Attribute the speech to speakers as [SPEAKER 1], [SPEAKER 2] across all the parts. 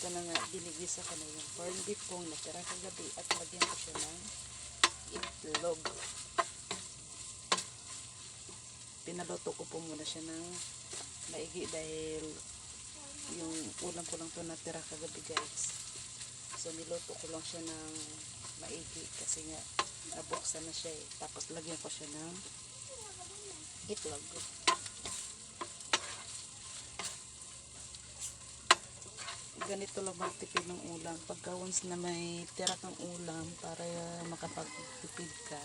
[SPEAKER 1] Ito na nga, ginigisa ko na yung corned beef kong natira kagabi at lagyan ko siya ng itlog. Pinaluto ko po muna siya ng maigi dahil yung ulam ko lang to natira kagabi guys. So niluto ko lang siya ng maigi kasi nga nabuksan na siya eh. Tapos lagyan ko siya ng itlog. Ganito lang magtipid ng ulam. Pagka once na may tira kang ulam para makapagtipid ka,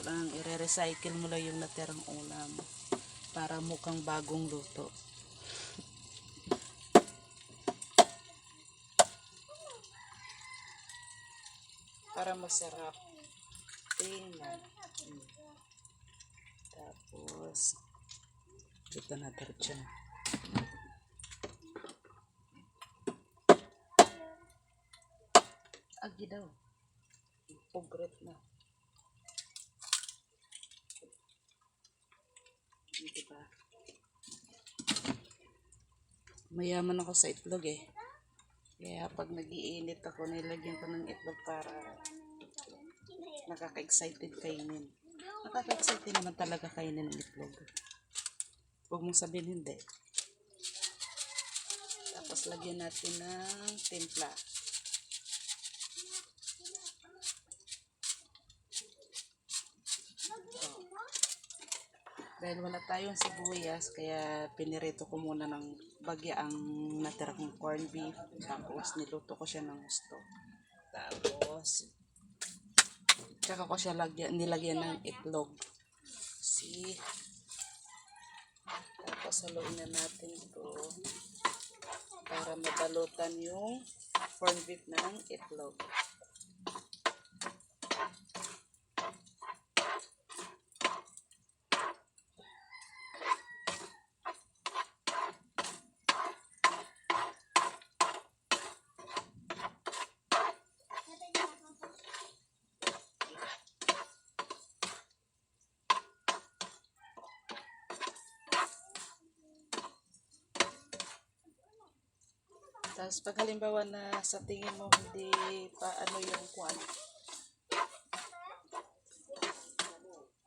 [SPEAKER 1] lang i-recycle mo lang yung natirang ulam para mukhang bagong luto. Para masarap tingnan. Tapos ito na diretso na. Agi daw. Pugret na. Diba? Mayaman ako sa itlog eh. Kaya pag nag-iinit ako, nilagyan ko ng itlog para nakaka-excited kainin. Nakaka-excited naman talaga kainin ng itlog. Huwag mong sabihin hindi. Tapos lagyan natin ng timpla. Dahil wala tayong sibuyas, kaya pinirito ko muna ng bagya ang natira kong corned beef. Tapos niluto ko siya ng gusto. Tapos tsaka ko siya nilagyan ng itlog. See? Tapos haluin na natin ito para mabalutan yung corned beef ng itlog. Tapos pag halimbawa na sa tingin mo hindi pa ano yung kuan,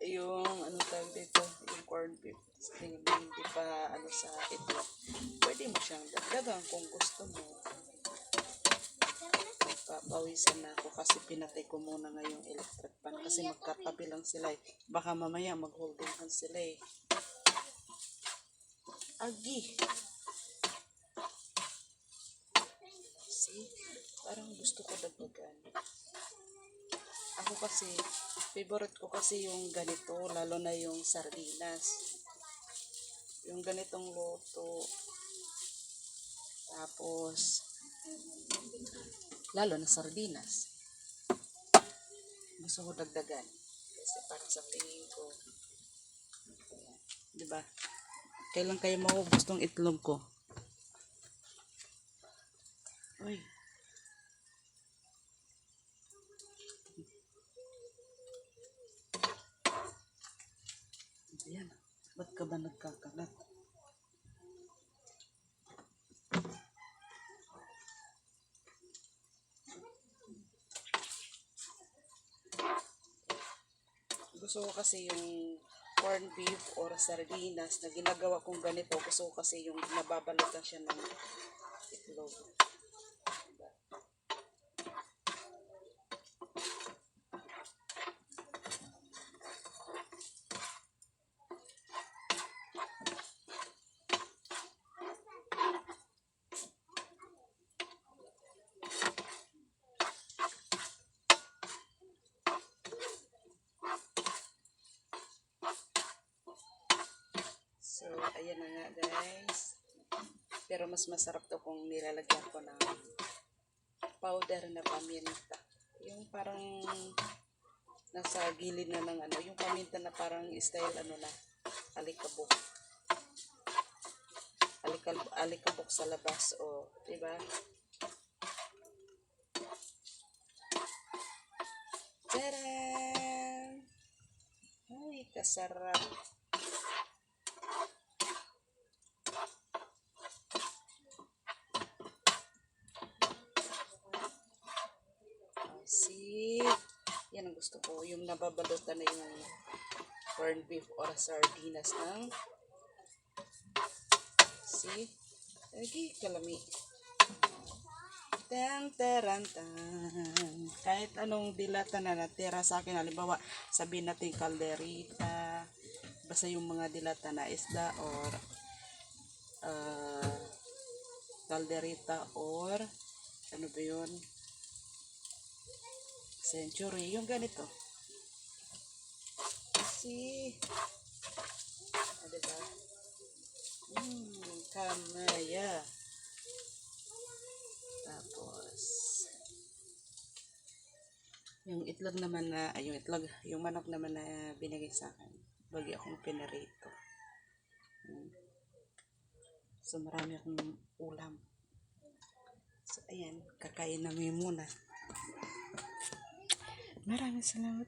[SPEAKER 1] yung ano tawag dito, yung corned beef, sa tingin mo hindi pa ano sa itlog, pwede mo siyang dagdagan kung gusto mo. Papawisan na ako kasi pinatay ko muna ngayong electric pan kasi magkatabi lang sila eh. Baka mamaya mag-holding hands sila eh. Agi! See? Parang gusto ko dagdagan. Ako kasi, favorite ko kasi yung ganito, lalo na yung sardinas. Yung ganitong luto. Tapos, lalo na sardinas. Gusto ko dagdagan. Kasi parang sa tingin ko, diba? Kailan kayo maubos tong itlog ko? Uy. Ayan. Ba't ka ba nagkakalat? Gusto ko kasi yung corned beef or sardinas na ginagawa kong ganito. Gusto ko kasi yung nababalatan siya ng itlog. So, ayan na nga guys. Pero mas masarap to kung nilalagyan ko ng powder na paminta. Yung parang nasa gilid na ng ano. Yung paminta na parang style ano na. Alikabok. Alikabok sa labas. O, diba? Tadaan! Ay, kasarap. yung nababalutan na yung corned beef or sardinas ng lagi kalami. Tang taran tan. Kahit anong dilata na natira sa akin, halimbawa sabihin natin kalderita, basta yung mga dilata na isda or kalderita or ano ba yun, century, yung ganito. Diba? Kamaya. Tapos, yung itlog naman na, yung manok naman na binigay sa akin. Bagi akong pinarito. So, marami akong ulam. So, ayan, kakain namin muna. Maraming salamat.